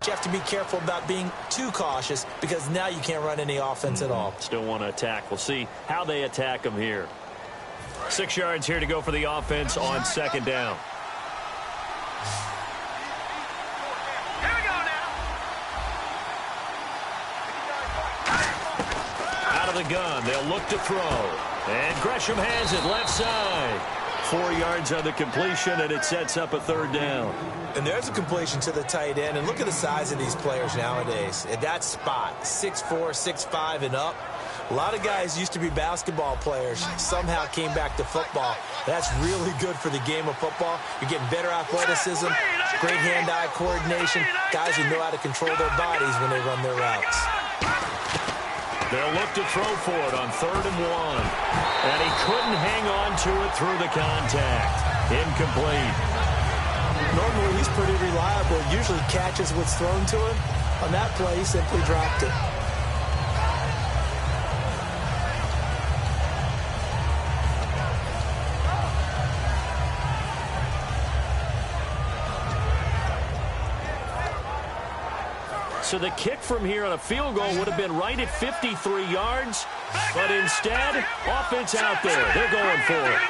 You have to be careful about being too cautious because now you can't run any offense at all. Still want to attack. We'll see how they attack them here. 6 yards here to go for the offense on second down. Here we go now. Out of the gun. They'll look to throw. And Gresham has it left side. 4 yards on the completion, and it sets up a third down. And there's a completion to the tight end. And look at the size of these players nowadays. At that spot, 6'4", 6'5", and up. A lot of guys used to be basketball players, somehow came back to football. That's really good for the game of football. You're getting better athleticism, great hand-eye coordination, guys who know how to control their bodies when they run their routes. They'll look to throw for it on 3rd and 1. And he couldn't hang on to it through the contact. Incomplete. Normally, he's pretty reliable. Usually catches what's thrown to him. On that play, he simply dropped it. So the kick from here on a field goal would have been right at 53 yards. But instead, offense out there. They're going for it.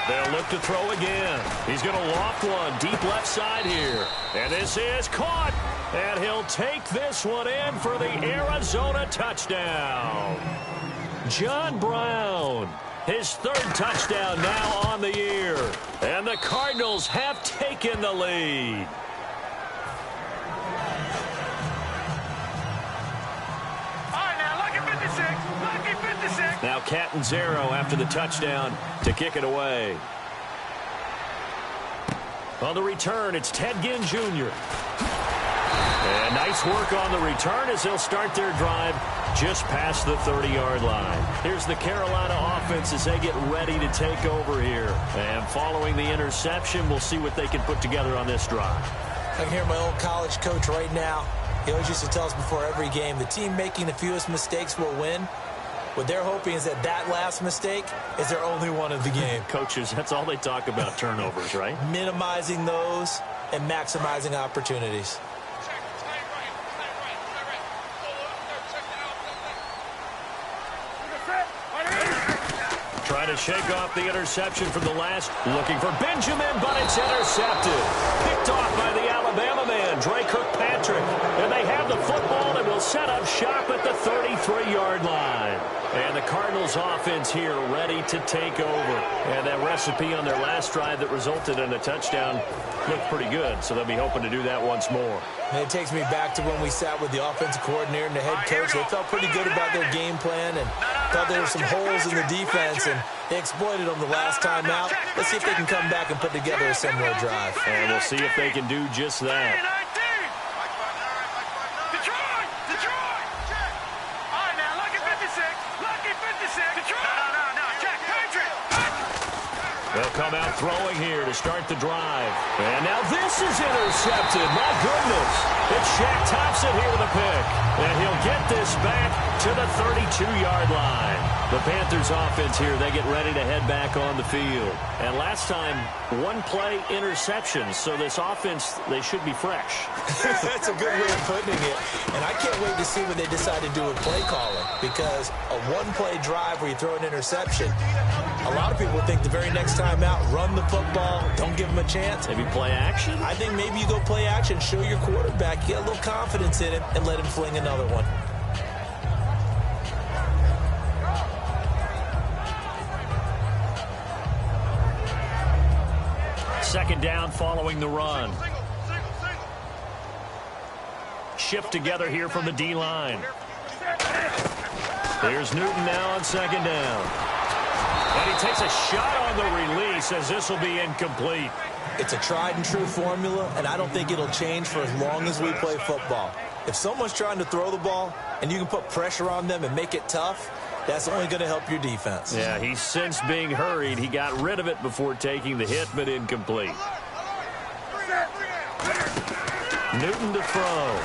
They'll look to throw again. He's going to loft one deep left side here. And this is caught. And he'll take this one in for the Arizona touchdown. John Brown. His 3rd touchdown now on the year. And the Cardinals have taken the lead. Now Catanzaro after the touchdown to kick it away. On the return, it's Ted Ginn Jr. And nice work on the return as they'll start their drive just past the 30-yard line. Here's the Carolina offense as they get ready to take over here. And following the interception, we'll see what they can put together on this drive. I can hear my old college coach right now. He always used to tell us before every game, the team making the fewest mistakes will win. What they're hoping is that last mistake is their only one of the game. Coaches, that's all they talk about, turnovers, right? Minimizing those and maximizing opportunities. Trying to shake off the interception from the last. Looking for Benjamin, but it's intercepted. Picked off by the Alabama man, Drake Kirkpatrick. And they have the football and will set up shop at the 33-yard line. And the Cardinals offense here ready to take over. And that recipe on their last drive that resulted in a touchdown looked pretty good. So they'll be hoping to do that once more. And it takes me back to when we sat with the offensive coordinator and the head coach. They felt pretty good about their game plan and thought there were some holes in the defense, and they exploited them the last time out. Let's see if they can come back and put together a similar drive. And we'll see if they can do just that. They'll come out throwing here to start the drive. And now this is intercepted. My goodness. It's Shaq Thompson here with a pick. And he'll get this back to the 32-yard line. The Panthers offense here, they get ready to head back on the field. And last time, 1-play interception. So this offense, they should be fresh. That's a good way of putting it. And I can't wait to see when they decide to do with play calling. Because a 1-play drive where you throw an interception, a lot of people think the very next time out, run the football, don't give them a chance. Maybe play action? I think maybe you go play action, show your quarterback, get a little confidence in him, and let him fling another one. Second down following the run. Shift together here from the D-line. Here's Newton now on second down. And he takes a shot on the release as this will be incomplete. It's a tried-and-true formula, and I don't think it'll change for as long as we play football. If someone's trying to throw the ball and you can put pressure on them and make it tough, that's only going to help your defense. Yeah, he's since being hurried. He got rid of it before taking the hit, but incomplete. Newton to throw.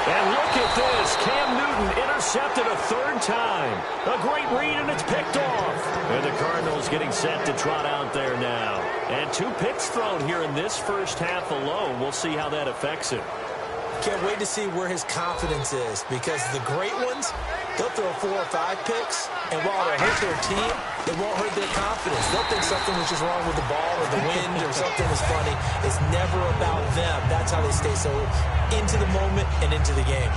And look at this. Cam Newton intercepted a third time. A great read, and it's picked off. And the Cardinals getting set to trot out there now. And 2 picks thrown here in this first half alone. We'll see how that affects him. Can't wait to see where his confidence is, because the great ones, they'll throw 4 or 5 picks, and while it'll hurt their team, it won't hurt their confidence. They'll think something was just wrong with the ball or the wind or something was funny. It's never about them. That's how they stay so into the moment and into the game.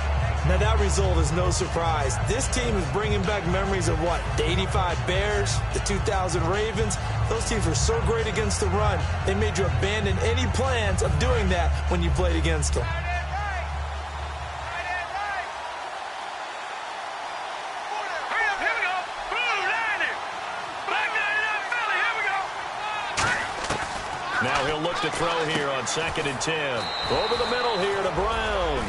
Now, that result is no surprise. This team is bringing back memories of what? The 85 Bears, the 2000 Ravens. Those teams were so great against the run, they made you abandon any plans of doing that when you played against them. Now he'll look to throw here on 2nd and 10. Over the middle here to Brown.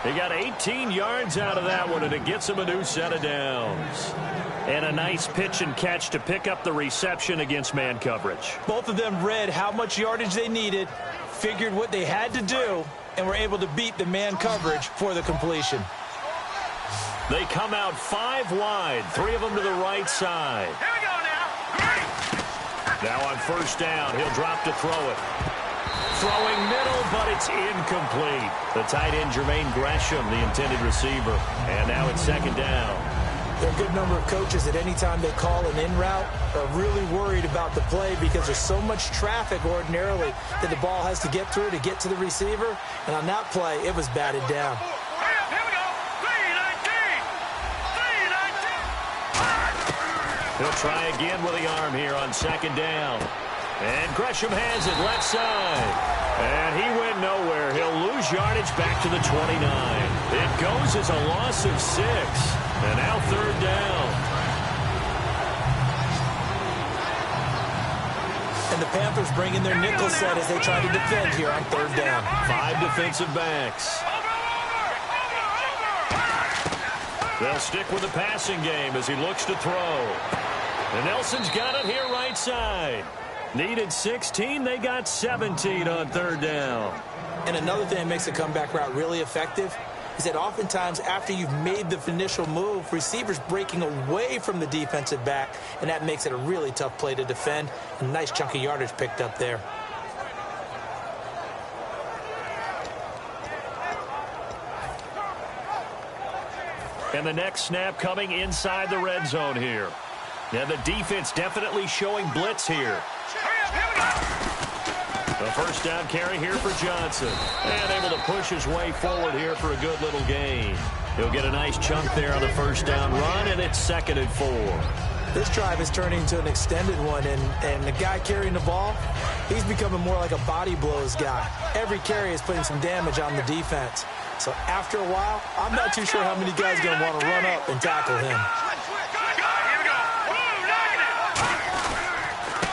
He got 18 yards out of that one, and it gets him a new set of downs. And a nice pitch and catch to pick up the reception against man coverage. Both of them read how much yardage they needed, figured what they had to do, and were able to beat the man coverage for the completion. They come out 5 wide, 3 of them to the right side. Here we go now. Now on 1st down, he'll drop to throw it. Throwing middle, but it's incomplete. The tight end, Jermaine Gresham, the intended receiver. And now it's 2nd down. There are a good number of coaches at any time they call an in route are really worried about the play because there's so much traffic ordinarily that the ball has to get through to get to the receiver. And on that play, it was batted down. Here we go. 3-19. He'll try again with the arm here on 2nd down. And Gresham has it left side. And he went nowhere. He'll lose yardage back to the 29. It goes as a loss of 6. And now 3rd down. And the Panthers bring in their nickel set as they try to defend here on 3rd down. 5 defensive backs. They'll stick with the passing game as he looks to throw. And Nelson's got it here right side. Needed 16. They got 17 on 3rd down. And another thing that makes a comeback route really effective is that oftentimes after you've made the initial move, receivers breaking away from the defensive back, and that makes it a really tough play to defend. A nice chunk of yardage picked up there. And the next snap coming inside the red zone here. And the defense definitely showing blitz here. The 1st down carry here for Johnson. And able to push his way forward here for a good little gain. He'll get a nice chunk there on the 1st down run, and it's 2nd and 4. This drive is turning into an extended one, and the guy carrying the ball, he's becoming more like a body blows guy. Every carry is putting some damage on the defense. So after a while, I'm not too sure how many guys are going to want to run up and tackle him.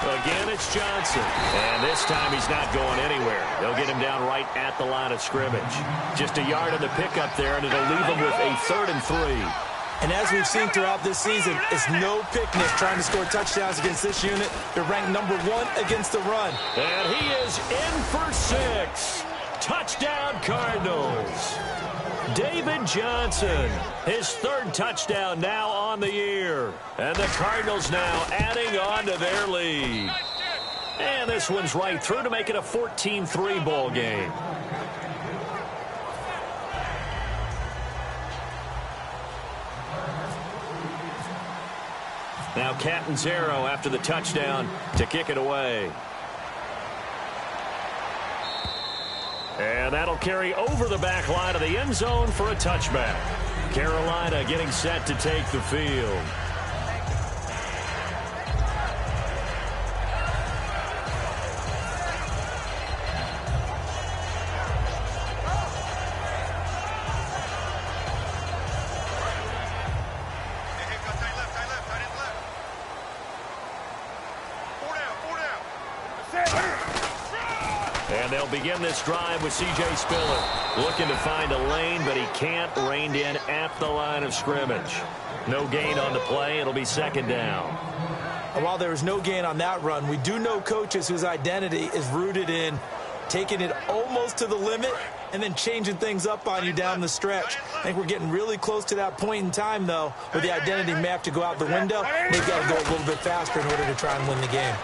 Again, it's Johnson. And this time he's not going anywhere. They'll get him down right at the line of scrimmage. Just a yard on the pickup there, and it'll leave him with a 3rd and 3. And as we've seen throughout this season, it's no picnic trying to score touchdowns against this unit. They're ranked number 1 against the run. And he is in for 6. Touchdown, Cardinals. David Johnson, his 3rd touchdown now on the year. And the Cardinals now adding on to their lead. And this one's right through to make it a 14-3 ball game. Now Catanzaro after the touchdown to kick it away. And that'll carry over the back line of the end zone for a touchback. Carolina getting set to take the field. And they'll begin this drive with C.J. Spiller. Looking to find a lane, but he can't. Reined in at the line of scrimmage. No gain on the play. It'll be 2nd down. And while there was no gain on that run, we do know coaches whose identity is rooted in taking it almost to the limit and then changing things up on you down the stretch. I think we're getting really close to that point in time, though, where the identity may have to go out the window. They've got to go a little bit faster in order to try and win the game.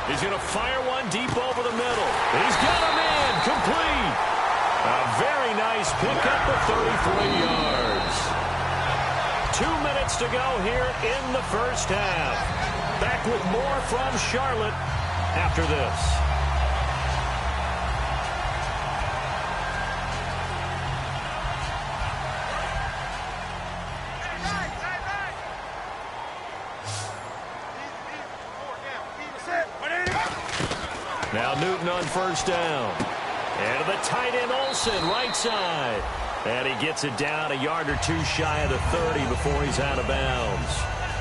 He's going to fire one deep over the middle. He's got a man complete. A very nice pickup of 33 yards. 2 minutes to go here in the first half. Back with more from Charlotte after this. Now Newton on first down. And to the tight end Olsen, right side. And he gets it down a yard or two shy of the 30 before he's out of bounds.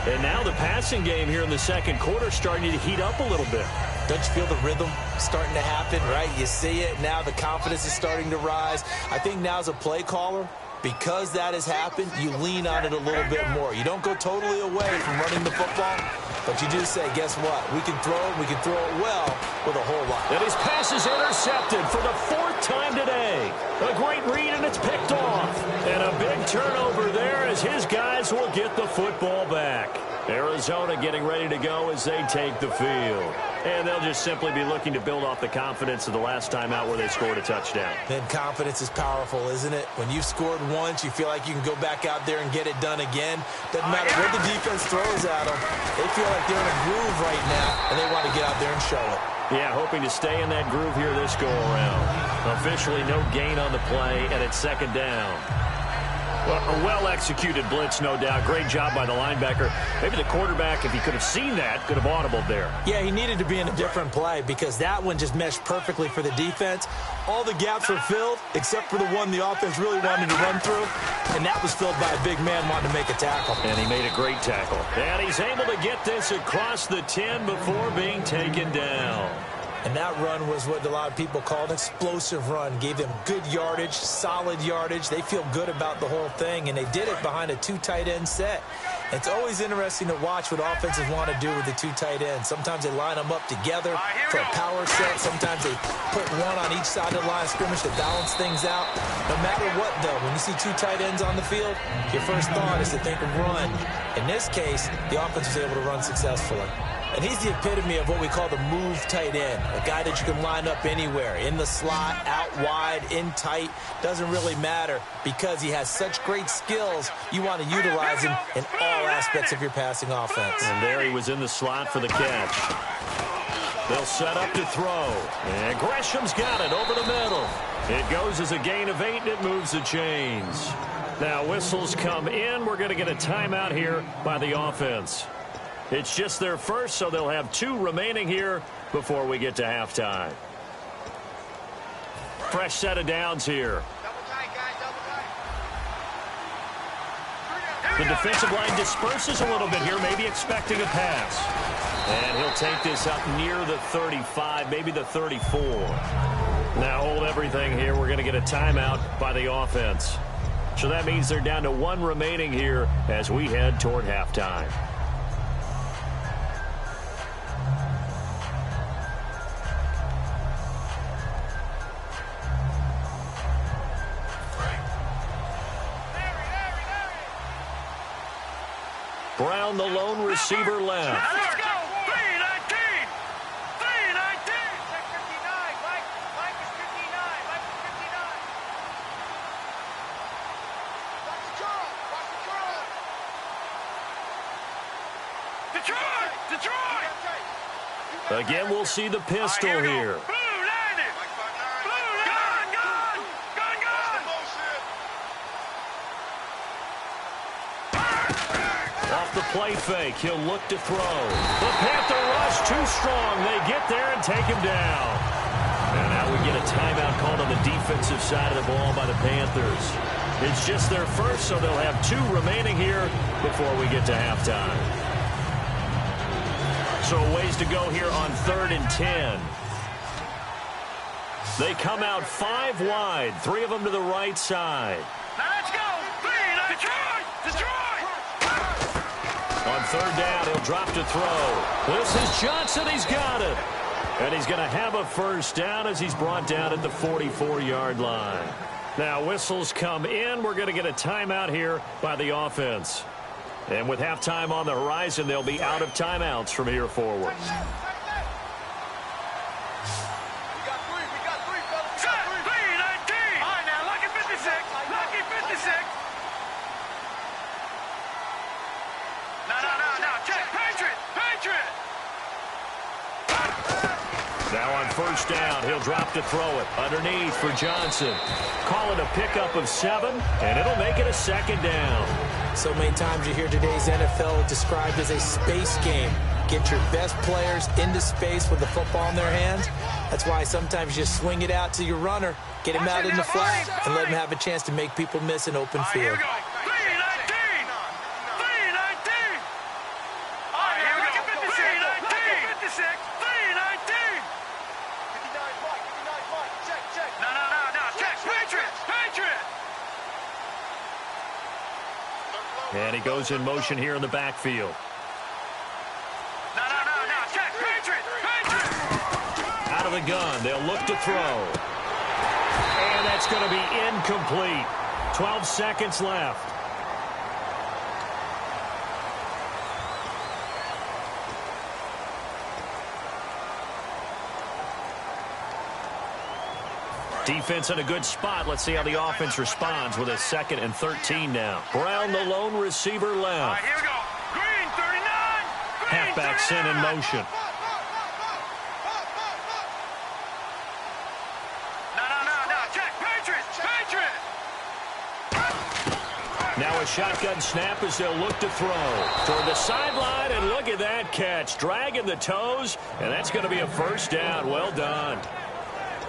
And now the passing game here in the second quarter starting to heat up a little bit. Don't you feel the rhythm starting to happen, right? You see it. Now the confidence is starting to rise. I think now as a play caller, because that has happened, you lean on it a little bit more. You don't go totally away from running the football, but you do say, guess what? We can throw it. We can throw it well with a whole lot. And his pass is intercepted for the 4th time today. A great read, and it's picked off. And a big turnover there as his guys will get the football back. Arizona getting ready to go as they take the field. And they'll just simply be looking to build off the confidence of the last time out where they scored a touchdown. Then confidence is powerful, isn't it? When you've scored once, you feel like you can go back out there and get it done again. Doesn't matter what the defense throws at them. They feel like they're in a groove right now, and they want to get out there and show it. Yeah, hoping to stay in that groove here this go-around. Officially no gain on the play, and it's second down. Well, a well-executed blitz, no doubt. Great job by the linebacker. Maybe the quarterback, if he could have seen that, could have audibled there. Yeah, he needed to be in a different play because that one just meshed perfectly for the defense. All the gaps were filled except for the one the offense really wanted to run through, and that was filled by a big man wanting to make a tackle. And he made a great tackle. And he's able to get this across the 10 before being taken down. And that run was what a lot of people call an explosive run. Gave them good yardage, solid yardage. They feel good about the whole thing, and they did it behind a 2 tight end set. It's always interesting to watch what offenses want to do with the 2 tight ends. Sometimes they line them up together for a power set. Sometimes they put one on each side of the line of scrimmage to balance things out. No matter what, though, when you see 2 tight ends on the field, your first thought is to think of run. In this case, the offense was able to run successfully. And he's the epitome of what we call the move tight end, a guy that you can line up anywhere, in the slot, out wide, in tight, doesn't really matter because he has such great skills. You want to utilize him in all aspects of your passing offense. And there he was in the slot for the catch. They'll set up to throw. And Gresham's got it over the middle. It goes as a gain of 8, and it moves the chains. Now whistles come in. We're going to get a timeout here by the offense. It's just their first, so they'll have 2 remaining here before we get to halftime. Fresh set of downs here. The defensive line disperses a little bit here, maybe expecting a pass. And he'll take this up near the 35, maybe the 34. Now hold everything here. We're going to get a timeout by the offense. So that means they're down to 1 remaining here as we head toward halftime. Brown, the lone receiver, left. Let's go. 3-19. 3-19. Check 59. Mike is 59. Mike is 59. Watch the curl. Watch the curl. Detroit. Detroit. Again, we'll see the pistol here. Blue 90. Blue 90. Gun. Off the play fake, he'll look to throw. The Panther rush too strong. They get there and take him down. And now we get a timeout called on the defensive side of the ball by the Panthers. It's just their first, so they'll have 2 remaining here before we get to halftime. So a ways to go here on 3rd and 10. They come out 5 wide, 3 of them to the right side. Let's go. 3-19. Detroit. On 3rd down, he'll drop to throw. This is Johnson. He's got it. And he's going to have a first down as he's brought down at the 44-yard line. Now, whistles come in. We're going to get a timeout here by the offense. And with halftime on the horizon, they'll be out of timeouts from here forward. Now on first down, he'll drop to throw it. Underneath for Johnson. Call it a pickup of 7, and it'll make it a second down. So many times you hear today's NFL described as a space game. Get your best players into space with the football in their hands. That's why sometimes you swing it out to your runner, get him out in the flat, and let him have a chance to make people miss an open field. And he goes in motion here in the backfield. Check. Patriot. Out of the gun, they'll look to throw. And that's going to be incomplete. 12 seconds left. Defense in a good spot. Let's see how the offense responds with a 2nd and 13 now. Brown, the lone receiver, left. All right, here we go. Green, 39. Halfback sent in motion. No. Check. Patriot. Now a shotgun snap as they'll look to throw. Toward the sideline, and look at that catch. Dragging the toes, and that's going to be a first down. Well done.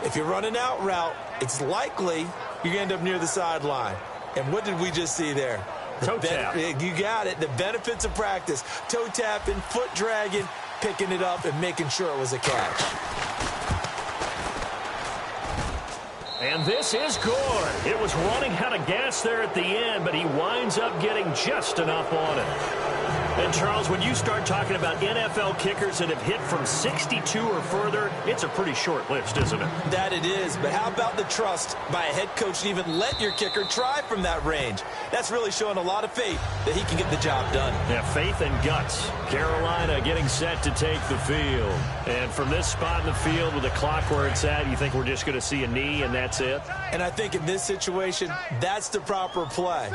If you're running out route, it's likely you're going to end up near the sideline. And what did we just see there? Toe tap. You got it. The benefits of practice. Toe tapping, foot dragging, picking it up, and making sure it was a catch. And this is good. It was running out of gas there at the end, but he winds up getting just enough on it. And, Charles, when you start talking about NFL kickers that have hit from 62 or further, it's a pretty short list, isn't it? That it is, but how about the trust by a head coach to even let your kicker try from that range? That's really showing a lot of faith that he can get the job done. Yeah, faith and guts. Carolina getting set to take the field. And from this spot in the field with the clock where it's at, you think we're just going to see a knee and that's it? And I think in this situation, that's the proper play.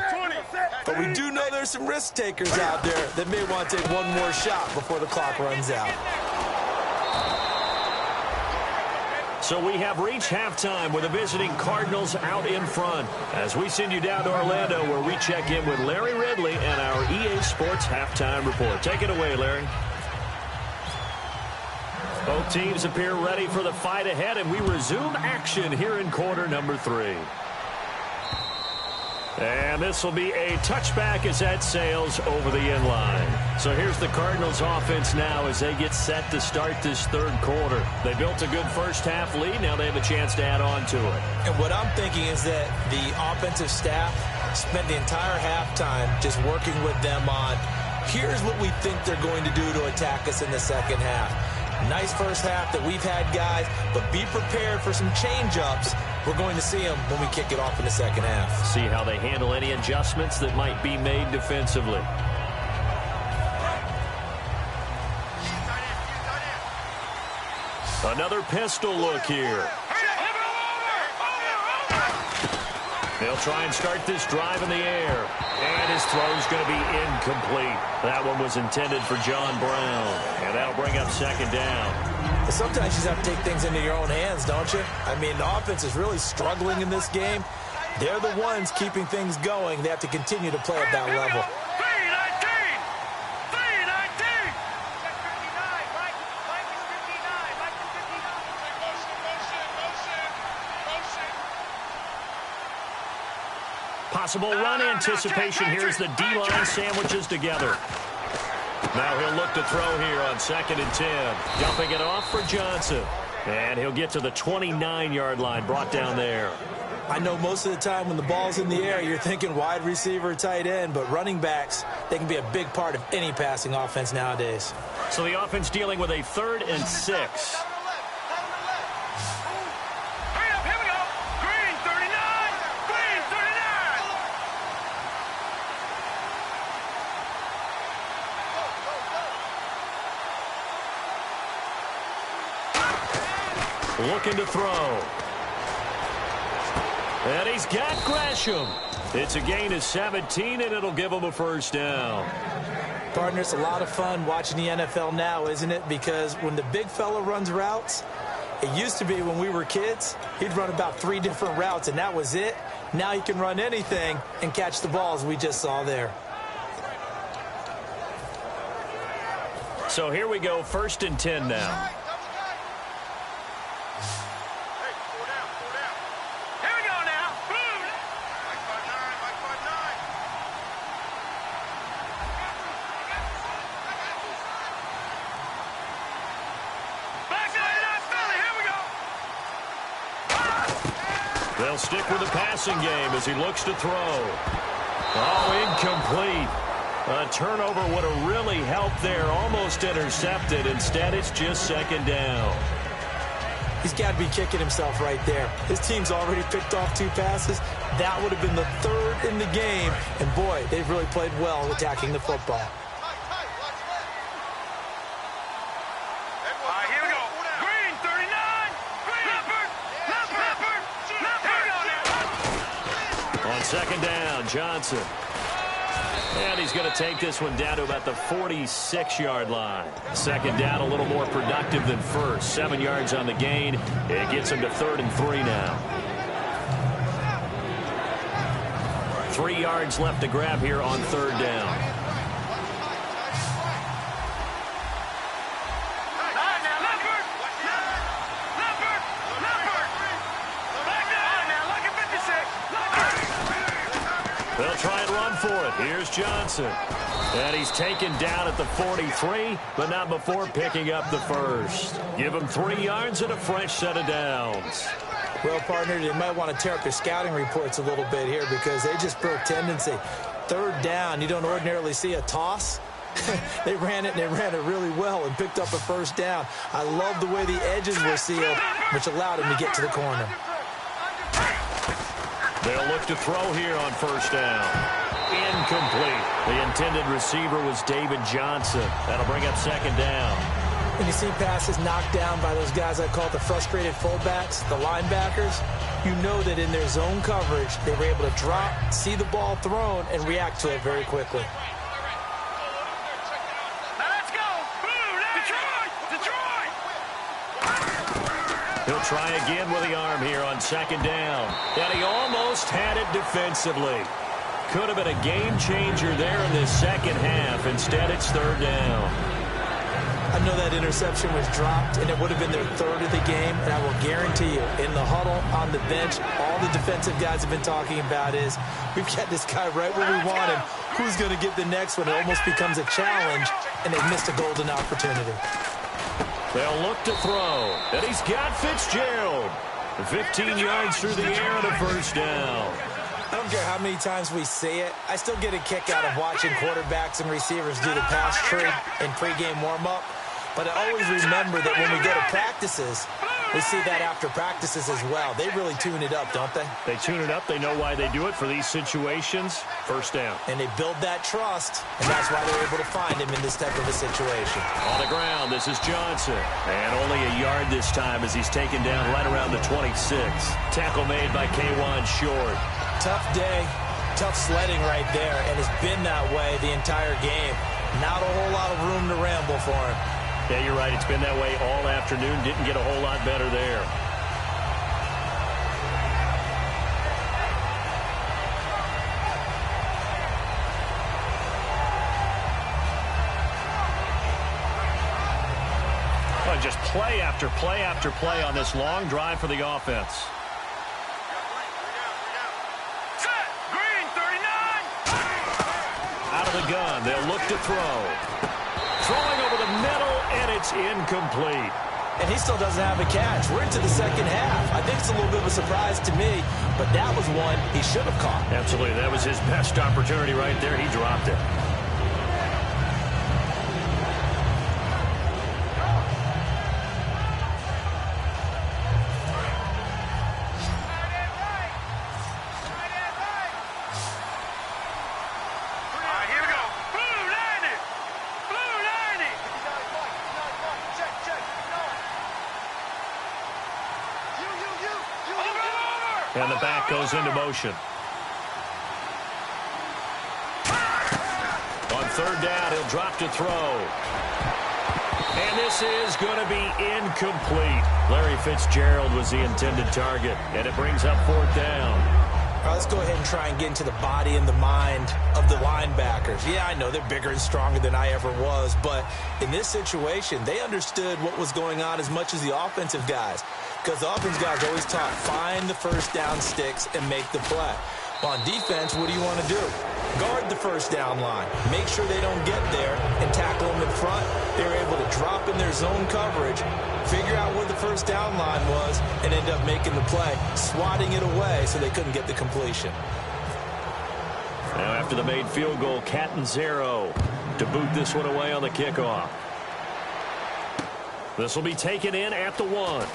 But we do know there's some risk takers out there that may want to take one more shot before the clock runs out. So we have reached halftime with the visiting Cardinals out in front. As we send you down to Orlando where we check in with Larry Ridley and our EA Sports Halftime Report. Take it away, Larry. Both teams appear ready for the fight ahead, and we resume action here in quarter number 3. And this will be a touchback as that sails over the end line. So here's the Cardinals offense now as they get set to start this third quarter. They built a good first half lead. Now they have a chance to add on to it. And what I'm thinking is that the offensive staff spent the entire halftime just working with them on, here's what we think they're going to do to attack us in the second half. Nice first half that we've had, guys, but be prepared for some change-ups. We're going to see them when we kick it off in the second half. See how they handle any adjustments that might be made defensively. Another pistol look here. They'll try and start this drive in the air. And his throw's going to be incomplete. That one was intended for John Brown. And that'll bring up second down. But sometimes you just have to take things into your own hands, don't you? I mean, the offense is really struggling in this game. They're the ones keeping things going. They have to continue to play at that level. Possible run anticipation here as the D-line sandwiches together. Now he'll look to throw here on 2nd and 10. Dumping it off for Johnson. And he'll get to the 29-yard line, brought down there. I know most of the time when the ball's in the air, you're thinking wide receiver, tight end, but running backs, they can be a big part of any passing offense nowadays. So the offense dealing with a 3rd and 6. looking to throw. And he's got Gresham. It's a gain of 17, and it'll give him a first down. Partner, it's a lot of fun watching the NFL now, isn't it? Because when the big fella runs routes, it used to be when we were kids, he'd run about 3 different routes, and that was it. Now he can run anything and catch the balls we just saw there. So here we go, 1st and 10 now. They'll stick with the passing game as he looks to throw. Oh, incomplete. A turnover would have really helped there. Almost intercepted. Instead, it's just 2nd down. He's got to be kicking himself right there. His team's already picked off 2 passes. That would have been the 3rd in the game. And, boy, they've really played well attacking the football. On 2nd down, Johnson. And he's going to take this one down to about the 46-yard line. 2nd down, a little more productive than 1st. 7 yards on the gain. It gets him to 3rd and 3 now. 3 yards left to grab here on 3rd down. They'll try and run for it. Here's Johnson. And he's taken down at the 43, but not before picking up the 1st. Give him 3 yards and a fresh set of downs. Well, partner, they might want to tear up their scouting reports a little bit here because they just broke tendency. 3rd down, you don't ordinarily see a toss. They ran it, and they ran it really well and picked up a 1st down. I love the way the edges were sealed, which allowed him to get to the corner. They'll look to throw here on 1st down. Incomplete. The intended receiver was David Johnson. That'll bring up 2nd down. When you see passes knocked down by those guys I call the frustrated fullbacks, the linebackers, you know that in their zone coverage, they were able to drop, see the ball thrown, and react to it very quickly. He'll try again with the arm here on 2nd down. And he almost had it defensively. Could have been a game changer there in this 2nd half. Instead, it's 3rd down. I know that interception was dropped, and it would have been their 3rd of the game. And I will guarantee you, in the huddle, on the bench, all the defensive guys have been talking about is, we've got this guy right where we want him. Who's going to get the next one? It almost becomes a challenge, and they've missed a golden opportunity. They'll look to throw. And he's got Fitzgerald. 15 yards through the air and a 1st down. I don't care how many times we see it. I still get a kick out of watching quarterbacks and receivers do the pass tree in pregame warm-up. But I always remember that when we go to practices, we see that after practices as well. They really tune it up, don't they? They tune it up. They know why they do it for these situations. 1st down. And they build that trust, and that's why they're able to find him in this type of a situation. On the ground, this is Johnson. And only a yard this time as he's taken down right around the 26. Tackle made by K'Wan Short. Tough day, tough sledding right there, and it's been that way the entire game. Not a whole lot of room to ramble for him. Yeah, you're right. It's been that way all afternoon. Didn't get a whole lot better there. Well, just play after play after play on this long drive for the offense. Out of the gun, they'll look to throw. Throwing over the middle, and it's incomplete. And he still doesn't have a catch. We're into the 2nd half. I think it's a little bit of a surprise to me, but that was one he should have caught. Absolutely. That was his best opportunity right there. He dropped it. And the back goes into motion. On third down, he'll drop to throw. And this is going to be incomplete. Larry Fitzgerald was the intended target, and it brings up fourth down. All right, let's go ahead and try and get into the body and the mind of the linebackers. Yeah, I know they're bigger and stronger than I ever was, but in this situation, they understood what was going on as much as the offensive guys, because the offensive guys always taught, find the first down sticks and make the play. Well, on defense, what do you want to do? Guard the first down line. Make sure they don't get there and tackle them in front. They were able to drop in their zone coverage, figure out where the first down line was, and end up making the play, swatting it away so they couldn't get the completion. Now after the made field goal, Catanzaro to boot this one away on the kickoff. This will be taken in at the 1.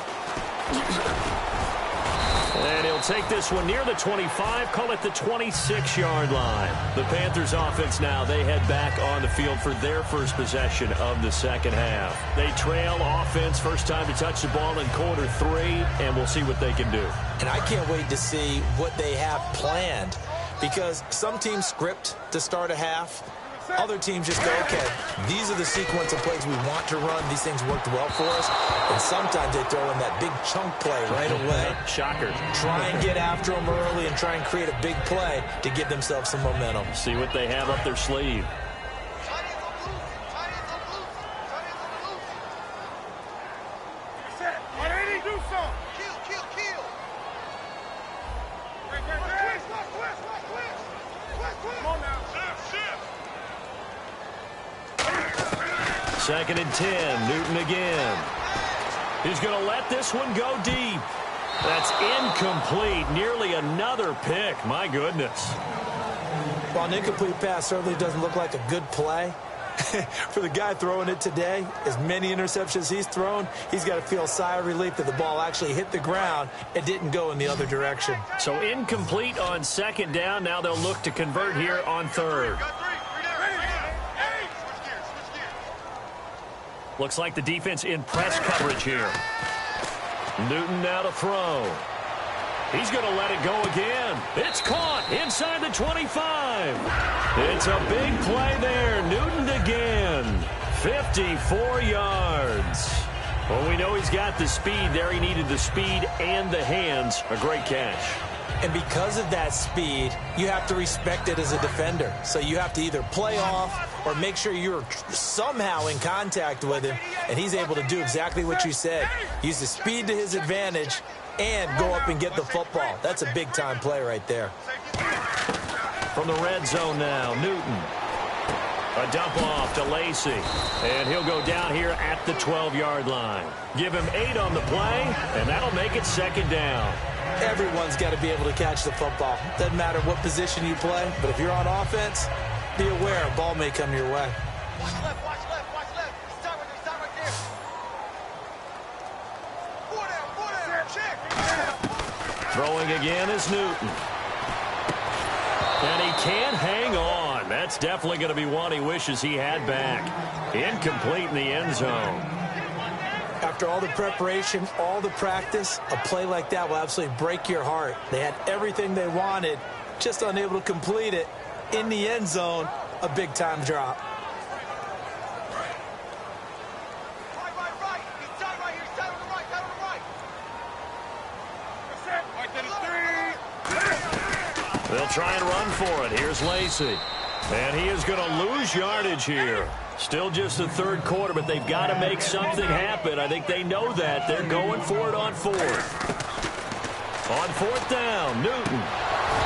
And he'll take this one near the 25, call it the 26-yard line. The Panthers offense now, they head back on the field for their first possession of the second half. They trail offense, first time to touch the ball in quarter 3, and we'll see what they can do. And I can't wait to see what they have planned, because some teams script to start a half. Other teams just go, okay, these are the sequence of plays we want to run. These things worked well for us. And sometimes they throw in that big chunk play right away. Shocker. Try and get after them early and try and create a big play to give themselves some momentum. See what they have up their sleeve. Second and 10, Newton again. He's going to let this one go deep. That's incomplete. Nearly another pick. My goodness. While an incomplete pass certainly doesn't look like a good play, for the guy throwing it today, as many interceptions he's thrown, he's got to feel a sigh of relief that the ball actually hit the ground and didn't go in the other direction. So incomplete on second down. Now they'll look to convert here on third. Looks like the defense in press coverage here. Newton now to throw. He's going to let it go again. It's caught inside the 25. It's a big play there. Newton again. 54 yards. Well, we know he's got the speed there. He needed the speed and the hands. A great catch. And because of that speed, you have to respect it as a defender. So you have to either play off or make sure you're somehow in contact with him, and he's able to do exactly what you said. Use the speed to his advantage and go up and get the football. That's a big-time play right there. From the red zone now, Newton. A dump off to Lacey, and he'll go down here at the 12-yard line. Give him 8 on the play, and that'll make it second down. Everyone's got to be able to catch the football. Doesn't matter what position you play, but if you're on offense, be aware a ball may come your way. Watch left, watch left, watch left. Stop right there, Four down, check. Throwing again is Newton. And he can't hang on. That's definitely going to be one he wishes he had back. Incomplete in the end zone. After all the preparation, all the practice, a play like that will absolutely break your heart. They had everything they wanted, just unable to complete it. In the end zone, a big-time drop. Right. He's tied right here. He's tied on the right. They'll try and run for it. Here's Lacey. And he is going to lose yardage here. Still just the third quarter, but they've got to make something happen. I think they know that. They're going for it on fourth. On fourth down, Newton.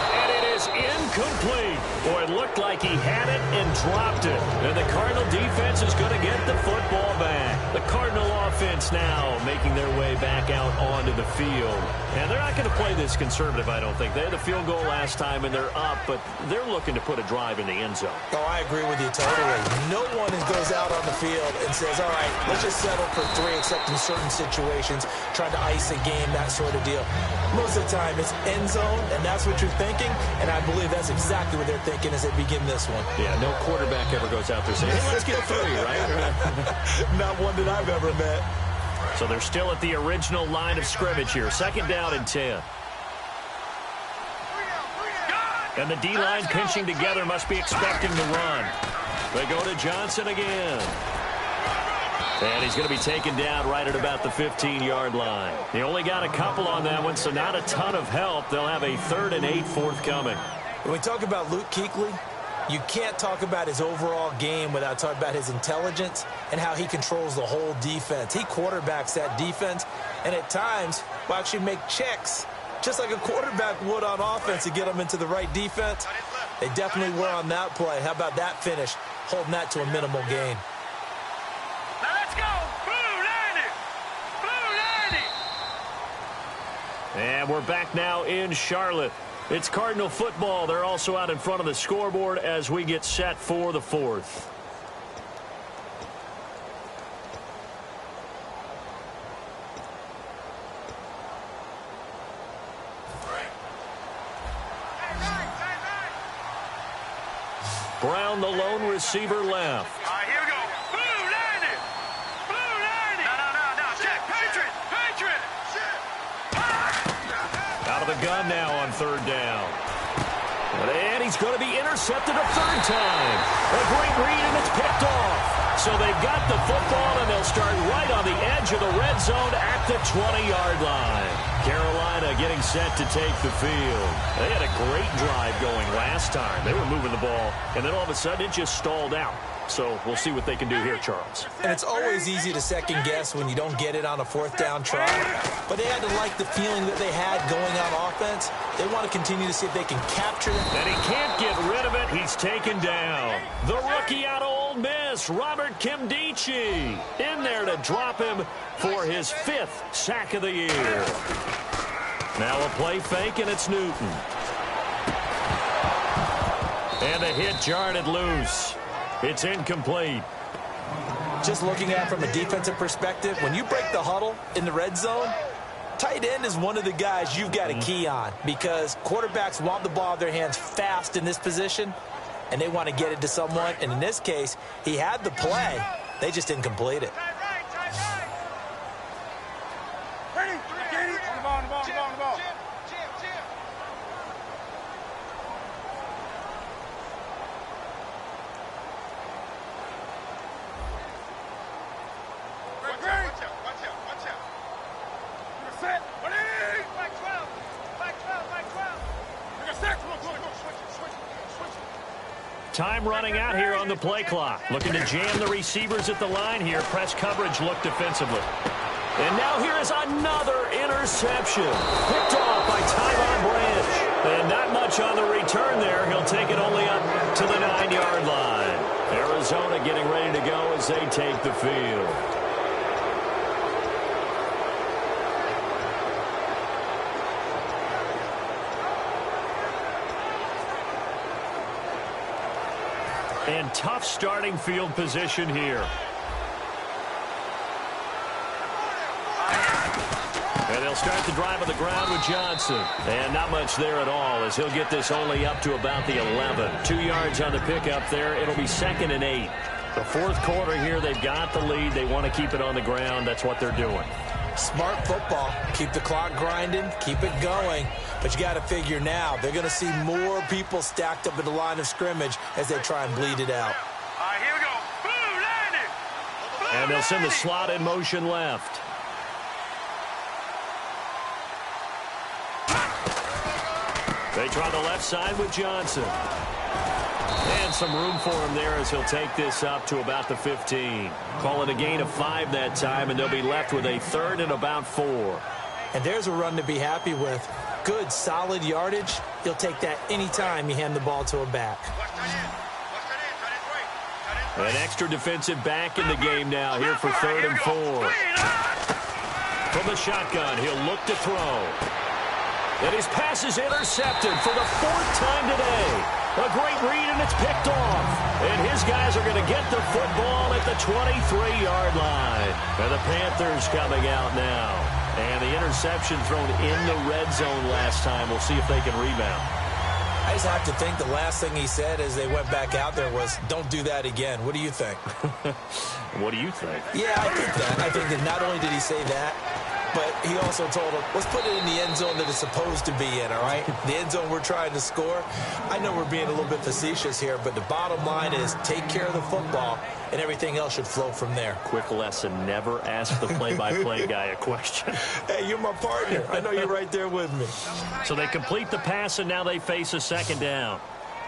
And it is incomplete. Boy, it looked like he had it and dropped it. And the Cardinal defense is going to get the football back. The Cardinal offense now making their way back out onto the field. And they're not going to play this conservative, I don't think. They had a field goal last time, and they're up, but they're looking to put a drive in the end zone. Oh, I agree with you totally. No one goes out on the field and says, all right, let's just settle for 3, except in certain situations, trying to ice a game, that sort of deal. Most of the time, it's end zone, and that's what you're thinking, and I believe that's exactly what they're thinking as they begin this one. Yeah, no quarterback ever goes out there saying, hey, let's get 3, right? Not one that I've ever met. So they're still at the original line of scrimmage here. Second down and 10. And the D-line pinching together must be expecting the run. They go to Johnson again. And he's going to be taken down right at about the 15-yard line. He only got a couple on that one, so not a ton of help. They'll have a 3rd and 8 forthcoming. When we talk about Luke Kuechly, you can't talk about his overall game without talking about his intelligence and how he controls the whole defense. He quarterbacks that defense, and at times will actually make checks, just like a quarterback would on offense, to get them into the right defense. They definitely were on that play. How about that finish, holding that to a minimal gain? Now let's go. Blue 90. Blue 90. And we're back now in Charlotte. It's Cardinal football. They're also out in front of the scoreboard as we get set for the 4th. Brown, the lone receiver, left. All right, here we go. Blue 90. Blue 90. No. Check. Patriot. Out of the gun now on 3rd down. And he's going to be intercepted a 3rd time. A great read, and it's picked off. So they've got the football, and they'll start right on the edge of the red zone at the 20-yard line. Carolina getting set to take the field. They had a great drive going last time. They were moving the ball, and then all of a sudden it just stalled out. So we'll see what they can do here, Charles. And it's always easy to second guess when you don't get it on a 4th down try. But they had to like the feeling that they had going on offense. They want to continue to see if they can capture it. And he can't get rid of it. He's taken down. The rookie out of Ole Miss, Robert Kimdichie, in there to drop him for his 5th sack of the year. Now a play fake, and it's Newton. And a hit jarred it loose. It's incomplete. Just looking at it from a defensive perspective, when you break the huddle in the red zone, tight end is one of the guys you've got a key on, because quarterbacks want the ball in their hands fast in this position, and they want to get it to someone. And in this case, he had the play. They just didn't complete it. Ready? On the ball. Watch out. You're set. Ready? Back 12. You're set. Come on. Switch. Time running out here on the play clock. Looking to jam the receivers at the line here. Press coverage look defensively. And now here is another interception. Picked off by Tyvon Branch. And not much on the return there. He'll take it only up to the 9-yard line. Arizona getting ready to go as they take the field. And tough starting field position here. And they'll start the drive on the ground with Johnson. And not much there at all, as he'll get this only up to about the 11. 2 yards on the pickup there. It'll be 2nd and 8. The 4th quarter here, they've got the lead. They want to keep it on the ground. That's what they're doing. Smart football. Keep the clock grinding. Keep it going. But you got to figure now, they're going to see more people stacked up at the line of scrimmage as they try and bleed it out. All right, here we go. Blue 90. And they'll send the slot in motion left. They try the left side with Johnson. And some room for him there as he'll take this up to about the 15. Call it a gain of 5 that time, and they'll be left with a 3rd and about 4. And there's a run to be happy with. Good, solid yardage. He'll take that anytime you hand the ball to a back. An extra defensive back in the game now here for 3rd and 4. From the shotgun, he'll look to throw. And his pass is intercepted for the 4th time today. A great read, and it's picked off. And his guys are going to get the football at the 23-yard line. And the Panthers coming out now. And the interception thrown in the red zone last time. We'll see if they can rebound. I just have to think the last thing he said as they went back out there was, don't do that again. What do you think? What do you think? Yeah, I think that. I think that not only did he say that, But he also told him, let's put it in the end zone that it's supposed to be in, all right? The end zone we're trying to score. I know we're being a little bit facetious here, but the bottom line is take care of the football, and everything else should flow from there. Quick lesson, never ask the play-by-play guy a question. Hey, you're my partner. I know you're right there with me. So they complete the pass, and now they face a second down.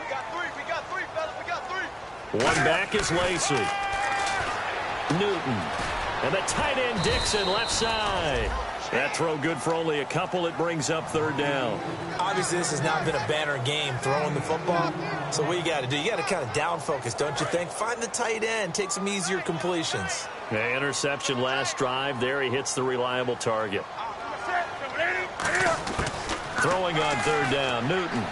We got three, fellas, we got three. One back is Lacey. Newton. And the tight end Dixon left side. That throw good for only a couple. It brings up third down. Obviously, this has not been a banner game throwing the football. So what you got to do, you got to kind of down focus, don't you think? Find the tight end. Take some easier completions. The interception last drive. There he hits the reliable target. Throwing on third down, Newton.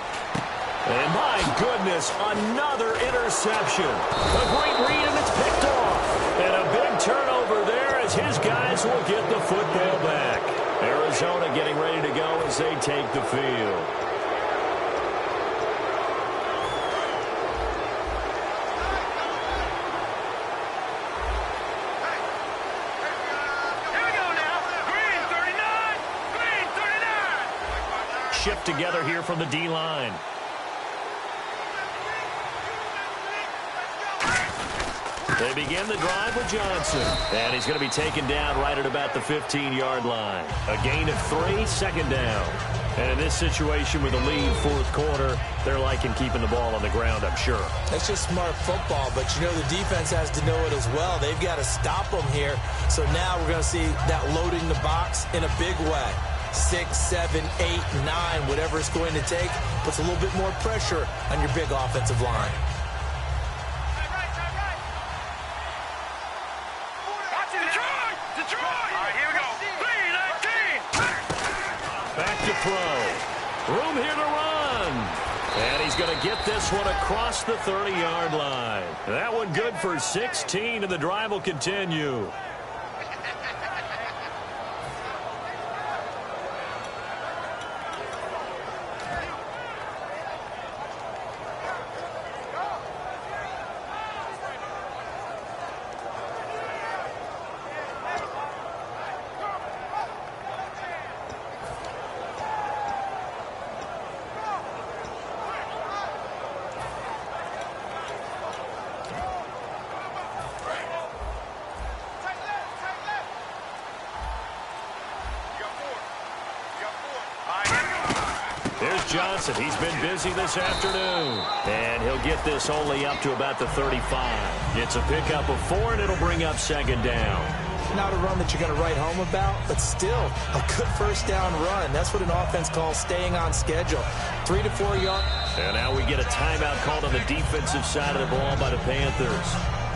And my goodness, another interception. A great read, and it's picked off. And a big turnover there as his guys will get the football back. Arizona getting ready to go as they take the field. Here we go now. Green 39. Green 39. Shift together here from the D-line. They begin the drive with Johnson. And he's going to be taken down right at about the 15-yard line. A gain of 3, second down. And in this situation with a lead fourth quarter, they're liking keeping the ball on the ground, I'm sure. That's just smart football, but you know the defense has to know it as well. They've got to stop them here. So now we're going to see that loading the box in a big way. 6, 7, 8, 9, whatever it's going to take, puts a little bit more pressure on your big offensive line. Throw. Room here to run. And he's going to get this one across the 30-yard line. That one good for 16, and the drive will continue. Johnson, he's been busy this afternoon. And he'll get this only up to about the 35. It's a pickup of 4, and it'll bring up second down. Not a run that you're going to write home about, but still a good first down run. That's what an offense calls staying on schedule. 3 to 4 yards. And now we get a timeout called on the defensive side of the ball by the Panthers.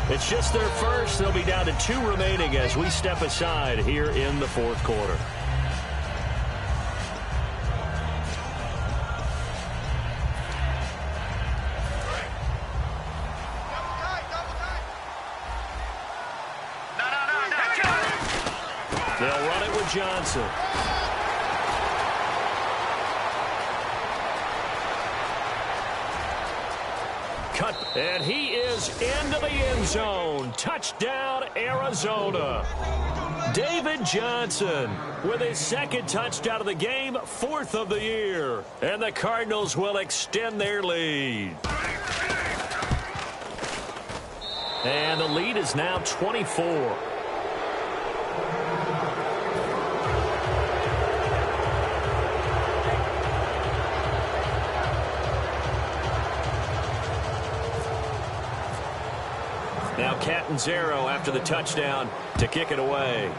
It's just their first. They'll be down to 2 remaining as we step aside here in the fourth quarter. They'll run it with Johnson. Cut, and he is into the end zone. Touchdown, Arizona. David Johnson with his second touchdown of the game, 4th of the year. And the Cardinals will extend their lead. And the lead is now 24. Now Catanzaro after the touchdown to kick it away.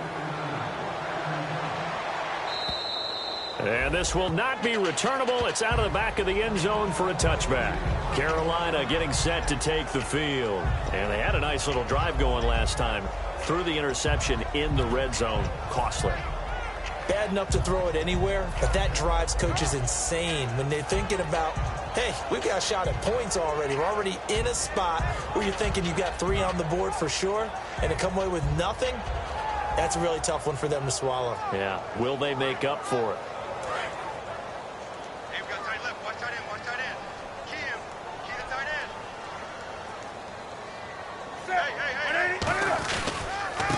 And this will not be returnable. It's out of the back of the end zone for a touchback. Carolina getting set to take the field. And they had a nice little drive going last time. Threw the interception in the red zone. Costly. Bad enough to throw it anywhere, but that drives coaches insane when they're thinking about, hey, we've got a shot at points already. We're already in a spot where you're thinking you got 3 on the board for sure, and to come away with nothing, that's a really tough one for them to swallow. Yeah. Will they make up for it? Hey, we got tight left. Watch tight end. Watch tight end. Key him. Key the tight end. Hey.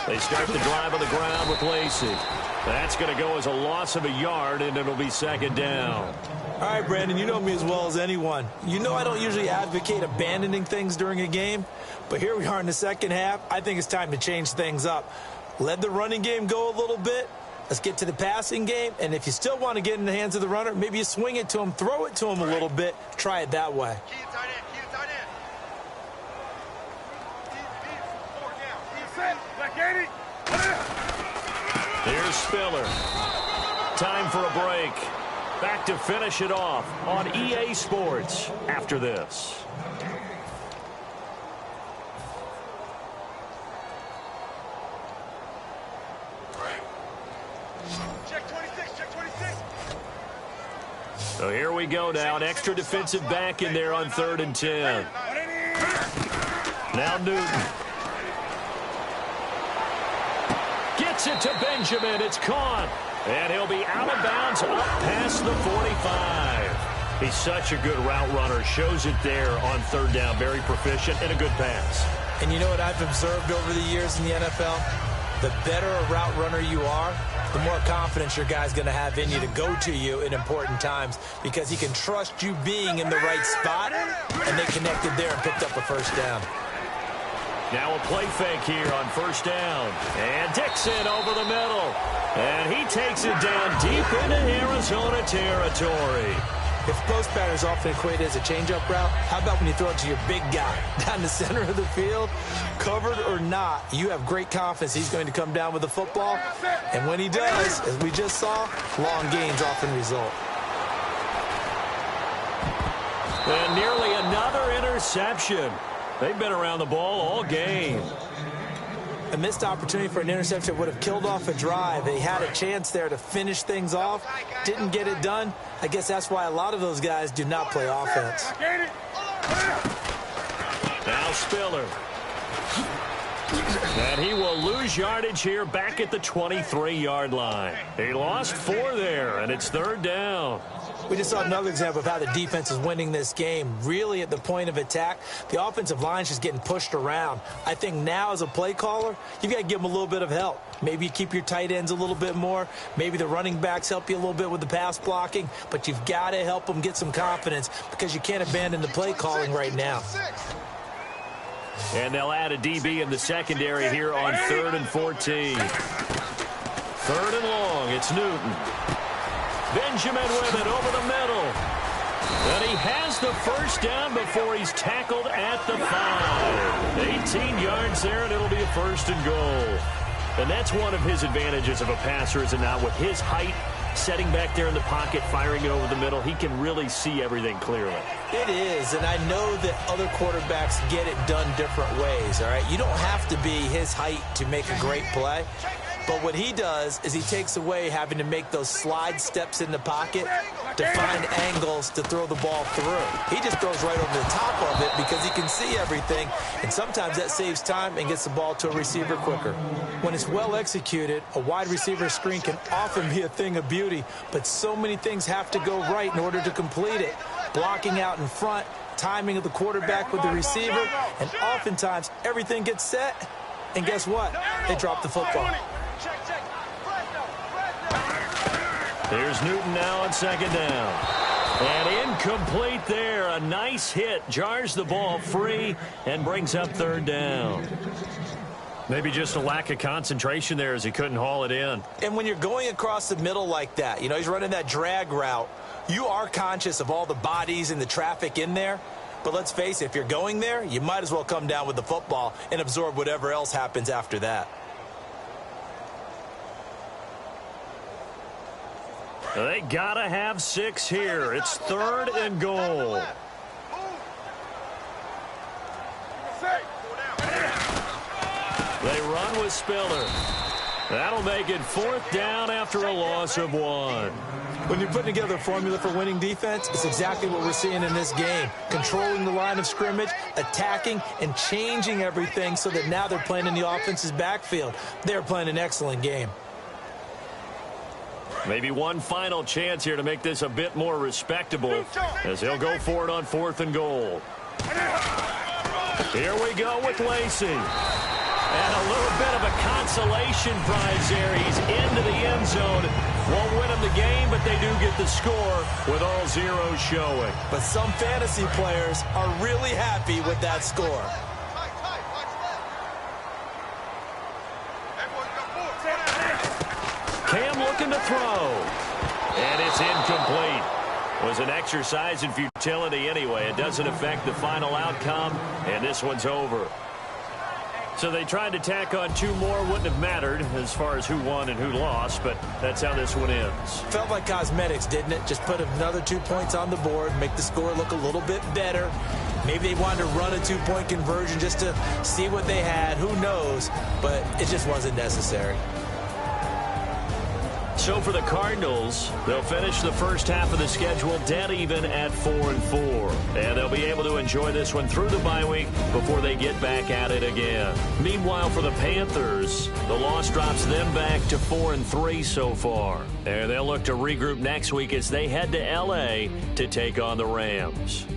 They They start the drive on the ground with Lacey. That's going to go as a loss of a yard, and it'll be second down. All right, Brandon, you know me as well as anyone. You know I don't usually advocate abandoning things during a game, but here we are in the second half. I think it's time to change things up. Let the running game go a little bit. Let's get to the passing game, and if you still want to get in the hands of the runner, maybe you swing it to him, throw it to him a little bit, try it that way. Here's Spiller. Time for a break. Back to finish it off on EA Sports after this. Check 26, check 26. So here we go now. An extra defensive back in there on 3rd and 10. Now Newton. Gets it to Benjamin. It's caught. And he'll be out of bounds up past the 45. He's such a good route runner. Shows it there on 3rd down. Very proficient and a good pass. And you know what I've observed over the years in the NFL? The better a route runner you are, the more confidence your guy's going to have in you to go to you in important times because he can trust you being in the right spot, and they connected there and picked up a first down. Now a play fake here on 1st down. And Dixon over the middle. And he takes it down deep into Arizona territory. If post pattern is often equated as a change-up route, how about when you throw it to your big guy down the center of the field? Covered or not, you have great confidence he's going to come down with the football. And when he does, as we just saw, long gains often result. And nearly another interception. They've been around the ball all game. A missed opportunity for an interception would have killed off a drive. They had a chance there to finish things off. Didn't get it done. I guess that's why a lot of those guys do not play offense. Now Spiller. And he will lose yardage here back at the 23-yard line. He lost 4 there, and it's 3rd down. We just saw another example of how the defense is winning this game. Really at the point of attack, the offensive line's just getting pushed around. I think now as a play caller, you've got to give them a little bit of help. Maybe you keep your tight ends a little bit more. Maybe the running backs help you a little bit with the pass blocking. But you've got to help them get some confidence because you can't abandon the play calling right now. And they'll add a DB in the secondary here on 3rd and 14. 3rd and long. It's Newton. Benjamin with it over the middle. And he has the first down before he's tackled at the 5. 18 yards there, and it'll be a 1st and goal. And that's one of his advantages of a passer, is it not? With his height, setting back there in the pocket, firing it over the middle, he can really see everything clearly. It is, and I know that other quarterbacks get it done different ways, all right? You don't have to be his height to make a great play. But what he does is he takes away having to make those slide steps in the pocket to find angles to throw the ball through. He just throws right over the top of it because he can see everything, and sometimes that saves time and gets the ball to a receiver quicker. When it's well executed, a wide receiver screen can often be a thing of beauty, but so many things have to go right in order to complete it. Blocking out in front, timing of the quarterback with the receiver, and oftentimes everything gets set, and guess what? They drop the football. Here's Newton now on 2nd down. And incomplete there. A nice hit. Jars the ball free and brings up 3rd down. Maybe just a lack of concentration there as he couldn't haul it in. And when you're going across the middle like that, you know, he's running that drag route, you are conscious of all the bodies and the traffic in there. But let's face it, if you're going there, you might as well come down with the football and absorb whatever else happens after that. They gotta have 6 here. It's 3rd and goal. They run with Spiller. That'll make it 4th down after a loss of 1. When you're putting together a formula for winning defense, it's exactly what we're seeing in this game. Controlling the line of scrimmage, attacking, and changing everything so that now they're playing in the offense's backfield. They're playing an excellent game. Maybe one final chance here to make this a bit more respectable as he'll go for it on 4th and goal. Here we go with Lacey. And a little bit of a consolation prize there. He's into the end zone. Won't win him the game, but they do get the score with all zeros showing. But some fantasy players are really happy with that score. Cam looking to throw. And it's incomplete. Was an exercise in futility anyway. It doesn't affect the final outcome, and this one's over. So they tried to tack on two more. Wouldn't have mattered as far as who won and who lost, but that's how this one ends. Felt like cosmetics, didn't it? Just put another 2 points on the board, make the score look a little bit better. Maybe they wanted to run a 2-point conversion just to see what they had. Who knows? But it just wasn't necessary. So for the Cardinals, they'll finish the first half of the schedule dead even at 4-4. And they'll be able to enjoy this one through the bye week before they get back at it again. Meanwhile, for the Panthers, the loss drops them back to 4-3 so far. And they'll look to regroup next week as they head to L.A. to take on the Rams.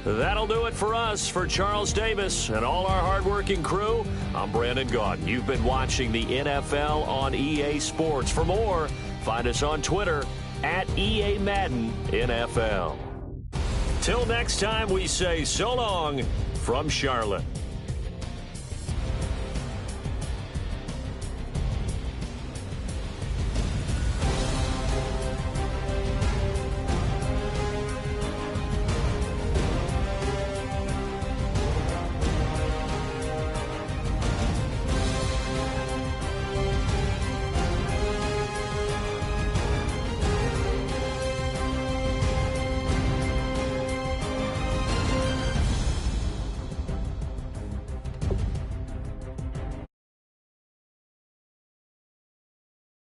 That'll do it for us. For Charles Davis and all our hardworking crew, I'm Brandon Gaudin. You've been watching the NFL on EA Sports. For more, find us on Twitter at EA Madden NFL. Till next time, we say so long from Charlotte.